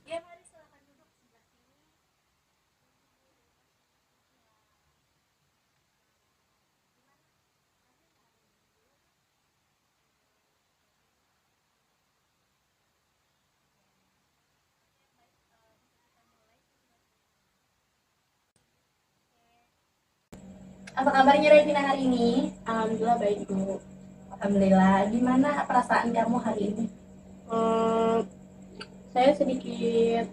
Ya, mari silakan duduk sebelah sini. Apa kabarnya Revina hari ini? Alhamdulillah baik Bu. Alhamdulillah. Gimana perasaan kamu hari ini? Hmm, saya sedikit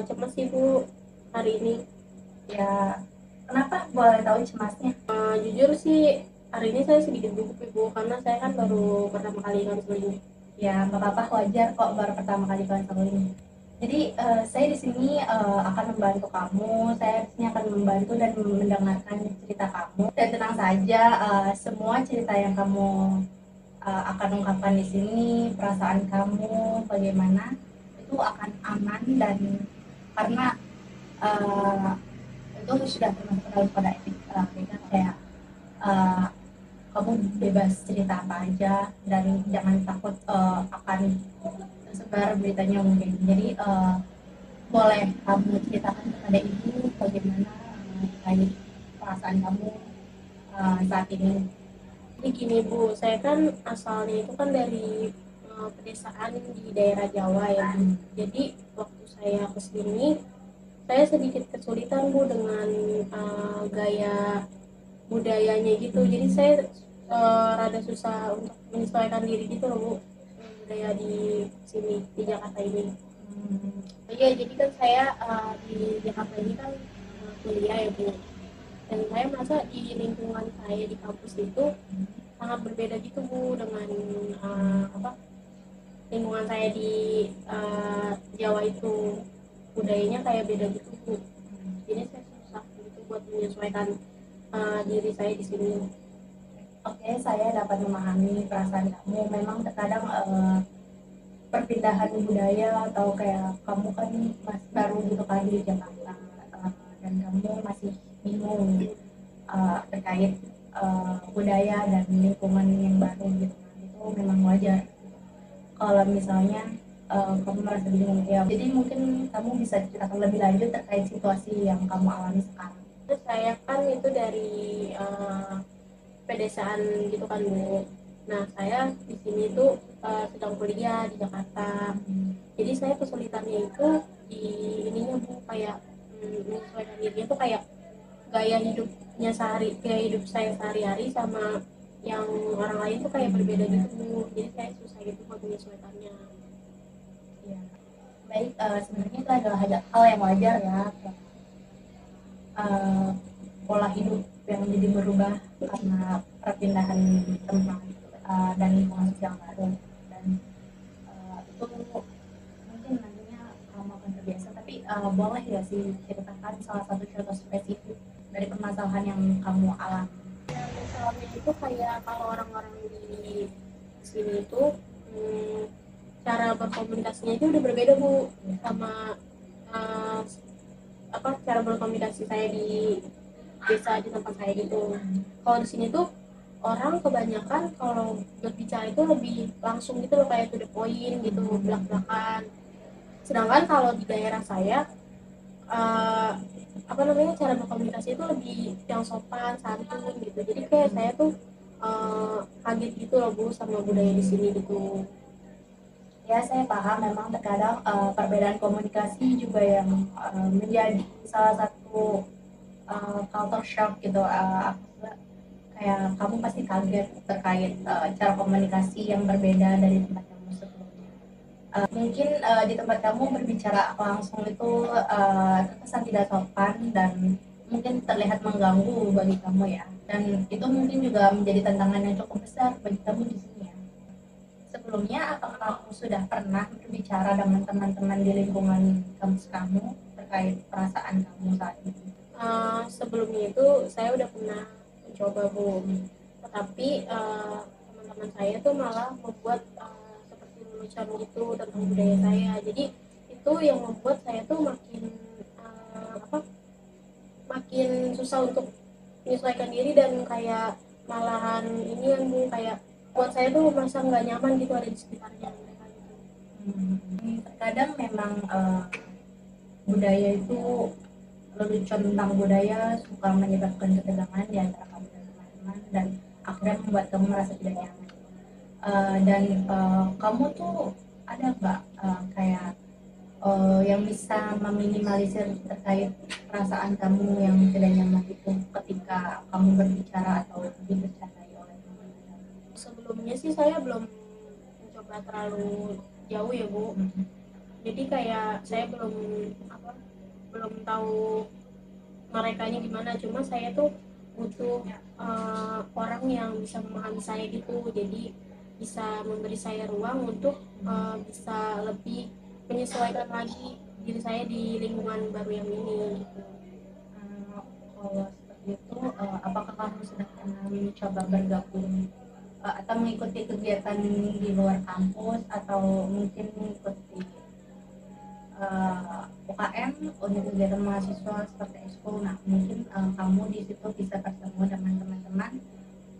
cemas sih Bu hari ini. Ya, kenapa? Boleh tahu cemasnya? Jujur sih hari ini saya sedikit gugup Ibu karena saya kan baru pertama kali konseling. Ya, nggak apa-apa, wajar kok baru pertama kali konseling. Jadi saya di sini akan membantu kamu. Saya di sini akan membantu dan mendengarkan cerita kamu. Dan tenang saja, semua cerita yang kamu akan ungkapkan di sini, perasaan kamu bagaimana, itu akan aman dan karena uh, itu sudah termasuk dalam kode etik KPK kayak uh, kamu bebas cerita apa aja dan jangan takut akan tersebar beritanya mungkin. Jadi boleh kamu ceritakan kepada ibu bagaimana terkait perasaan kamu saat ini. Jadi gini Bu, saya kan asalnya itu kan dari pedesaan di daerah Jawa ya. Jadi waktu saya ke sini saya sedikit kesulitan Bu dengan gaya budayanya gitu. Jadi saya rada susah untuk menyesuaikan diri gitu loh Bu, budaya di sini di Jakarta ini. Iya, jadi kan saya di Jakarta ini kan kuliah ya Bu, dan saya merasa di lingkungan saya di kampus itu sangat berbeda gitu Bu dengan apa lingkungan saya di Jawa itu, budayanya kayak beda gitu Bu. Jadi saya susah gitu buat menyesuaikan diri saya di sini. Oke, saya dapat memahami perasaan kamu. Memang terkadang perpindahan budaya atau kayak kamu kan masih baru gitu kan di Jakarta dan kamu masih bingung terkait budaya dan lingkungan yang baru gitu kan, itu memang wajar. Kalau misalnya kamu merasa bingung ya, jadi mungkin kamu bisa ceritakan lebih lanjut terkait situasi yang kamu alami sekarang. Terus saya kan itu dari uh, pedesaan gitu kan Bu. Nah saya di sini tuh sedang kuliah di Jakarta. Jadi saya kesulitannya itu di ininya Bu, kayak menyesuaikan dirinya tuh kayak gaya hidup saya sehari-hari sama yang orang lain tuh kayak berbeda gitu Bu. Jadi saya susah gitu buat menyesuaikannya. Ya, baik, sebenarnya itu adalah hal yang wajar ya, uh, pola hidup yang jadi berubah karena perpindahan tempat dan lingkungan sosial baru, dan itu mungkin nantinya kamu akan terbiasa, tapi boleh ya sih ceritakan salah satu contoh spesifik dari permasalahan yang kamu alami. Masalahnya itu kayak kalau orang-orang di sini itu hmm, cara berkomunikasinya itu udah berbeda Bu sama uh, apa cara berkomunikasi saya di desa di tempat saya gitu. Kalau di sini tuh orang kebanyakan kalau berbicara itu lebih langsung gitu loh, kayak to the point gitu, belak-belakan. Sedangkan kalau di daerah saya uh, apa namanya cara berkomunikasi itu lebih yang sopan santun gitu. Jadi kayak saya tuh kaget gitu loh Bu sama budaya di sini gitu. Ya, saya paham memang terkadang perbedaan komunikasi juga yang menjadi salah satu culture shock gitu. Kayak kamu pasti kaget terkait cara komunikasi yang berbeda dari tempat kamu sebelumnya. Mungkin di tempat kamu berbicara langsung itu terkesan tidak sopan dan mungkin terlihat mengganggu bagi kamu ya. Dan itu mungkin juga menjadi tantangan yang cukup besar bagi kamu di sini ya. Sebelumnya, apakah kamu sudah pernah berbicara dengan teman-teman di lingkungan kampus kamu terkait perasaan kamu saat ini? Sebelumnya itu saya udah pernah mencoba Bu, tetapi teman-teman saya tuh malah membuat seperti lelucon gitu tentang budaya saya. Jadi itu yang membuat saya tuh makin apa makin susah untuk menyesuaikan diri, dan kayak malahan ini yang Bu, kayak buat saya tuh merasa nggak nyaman gitu ada di sekitarnya mereka gitu. Terkadang memang budaya itu lelucon tentang budaya suka menyebabkan ketegangan di antara kamu dan teman-teman dan akhirnya membuat kamu merasa tidak nyaman. Dan kamu tuh ada nggak kayak yang bisa meminimalisir terkait perasaan kamu yang tidak nyaman itu ketika kamu berbicara atau dibercandai oleh teman-teman? Sebelumnya sih saya belum mencoba terlalu jauh ya Bu. Jadi kayak saya belum tahu merekanya gimana, cuma saya tuh butuh orang yang bisa memahami saya gitu, jadi bisa memberi saya ruang untuk bisa lebih menyesuaikan lagi diri saya di lingkungan baru yang ini gitu. Kalau seperti itu, apakah kamu sudah pernah mencoba bergabung atau mengikuti kegiatan di luar kampus atau mungkin mengikuti UKM untuk kegiatan mahasiswa seperti ekskul? Nah, mungkin kamu di situ bisa bertemu dengan teman-teman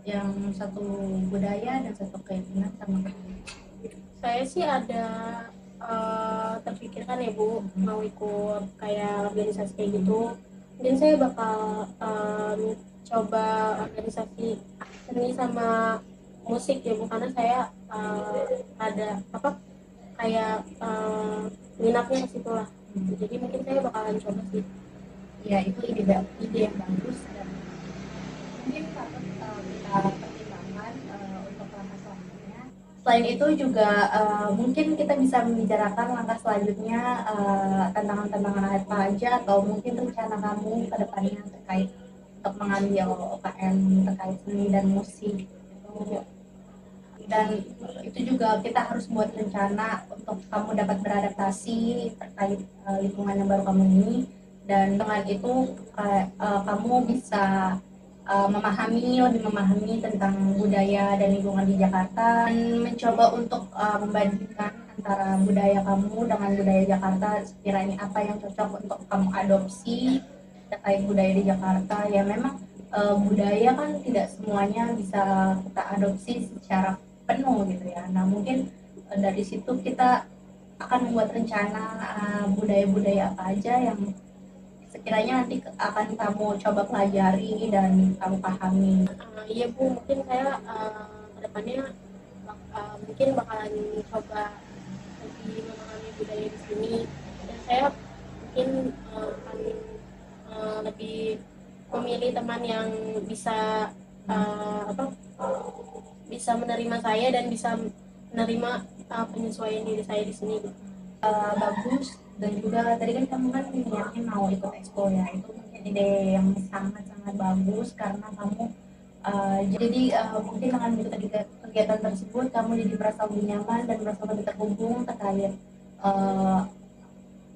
yang satu budaya dan satu keinginan sama kamu. Saya sih ada terpikirkan ya Bu, mau ikut kayak organisasi kayak gitu. Mungkin saya bakal coba organisasi seni sama musik ya Bu, karena saya ada kayak minatnya ke situ lah. Jadi mungkin saya bakalan coba sih. Ya, itu ide yang bagus dan mungkin patut kita pertimbangkan untuk langkah selanjutnya. Selain itu juga mungkin kita bisa membicarakan langkah selanjutnya, tantangan-tantangan apa aja atau mungkin rencana kamu ke depannya terkait untuk mengambil UKM terkait seni dan musik gitu. Dan itu juga kita harus buat rencana untuk kamu dapat beradaptasi terkait lingkungan yang baru kamu ini, dan dengan itu kamu bisa lebih memahami tentang budaya dan lingkungan di Jakarta dan mencoba untuk membandingkan antara budaya kamu dengan budaya Jakarta, sekiranya apa yang cocok untuk kamu adopsi terkait budaya di Jakarta. Ya memang budaya kan tidak semuanya bisa kita adopsi secara penuh gitu ya. Nah mungkin dari situ kita akan membuat rencana budaya-budaya apa aja yang sekiranya nanti akan kamu coba pelajari dan kamu pahami. Iya Bu, mungkin saya kedepannya mungkin bakalan coba lebih memahami budaya di sini, dan saya mungkin akan lebih memilih teman yang bisa bisa menerima saya dan bisa menerima penyesuaian diri saya di sini. Bagus. Dan juga tadi kan kamu kan niatnya mau ikut expo ya, itu mungkin ide yang sangat-sangat bagus karena kamu jadi mungkin dengan mengikuti kegiatan tersebut kamu jadi merasa lebih nyaman dan merasa lebih terhubung terkait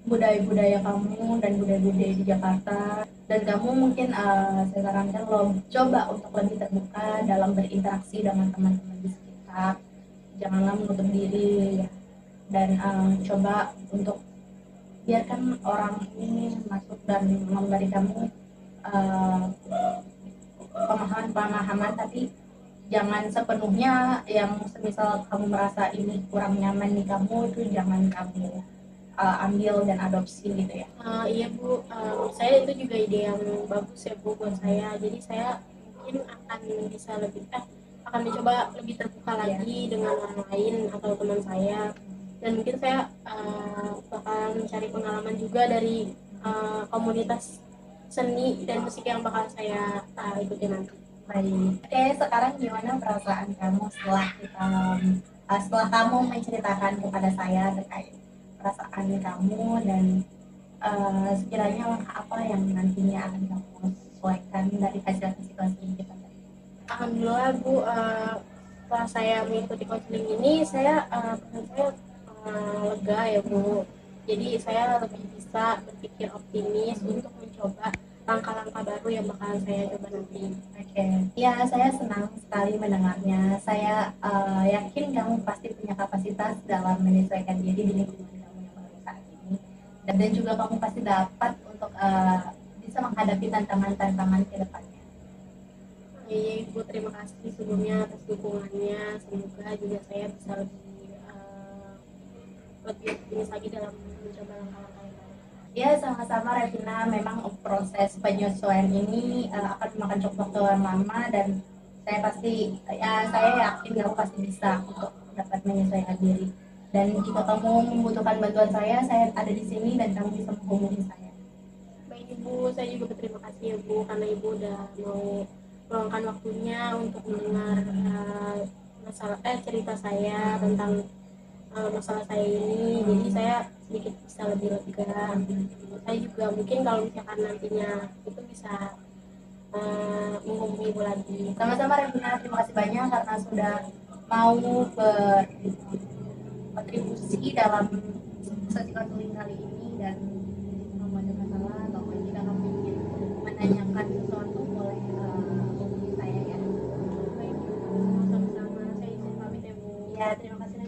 budaya-budaya kamu dan budaya-budaya di Jakarta. Dan kamu mungkin saya sarankan lo coba untuk lebih terbuka dalam berinteraksi dengan teman-teman di sekitar, janganlah menutup diri ya. Dan coba untuk biarkan orang ini masuk dan memberi kamu pemahaman-pemahaman, tapi jangan sepenuhnya yang semisal kamu merasa ini kurang nyaman di kamu itu jangan kamu ambil dan adopsi gitu ya. Iya Bu, saya itu juga ide yang bagus ya Bu buat saya. Jadi saya mungkin akan mencoba lebih terbuka lagi dengan orang lain atau teman saya, dan mungkin saya bakal mencari pengalaman juga dari komunitas seni dan musik yang bakal saya ikuti nanti. Baik. Oke, sekarang gimana perasaan kamu setelah kamu menceritakan kepada saya terkait perasaan kamu dan sekiranya langkah apa yang nantinya akan kamu sesuaikan dari hasil konseling kita tadi? Alhamdulillah Bu, setelah saya mengikuti konseling ini saya lega ya Bu. Jadi saya lebih bisa berpikir optimis untuk mencoba langkah-langkah baru yang bakal saya coba nanti. Oke, ya saya senang sekali mendengarnya. Saya yakin kamu pasti punya kapasitas dalam menyesuaikan diri di lingkungan kamu yang baru saat ini, dan juga kamu pasti dapat untuk bisa menghadapi tantangan-tantangan ke depannya. Iya Ibu, terima kasih sebelumnya atas dukungannya. Semoga juga saya bisa lebih optimis lagi dalam mencoba langkah-langkah yang baru. Ya, sama-sama Revina. Memang proses penyesuaian ini akan memakan cukup waktu yang lama, dan saya yakin kamu pasti bisa untuk dapat menyesuaikan diri. Dan jika kamu membutuhkan bantuan saya ada di sini dan kamu bisa menghubungi saya. Baik Ibu, saya juga berterima kasih ya Bu, karena Ibu udah mau meluangkan waktunya untuk mendengar cerita saya tentang masalah saya ini. Jadi saya sedikit bisa lebih lega. Saya juga mungkin kalau misalkan nantinya itu bisa menghubungi Ibu lagi. Sama-sama Revina, terima kasih banyak karena sudah mau berkontribusi dalam sesi konseling kali ini. Dan jika kamu ada masalah atau jika kamu ingin menanyakan sesuatu, boleh hubungi saya ya. Baik Bu, sama-sama. Saya izin pamit ya Bu. Ya, terima kasih.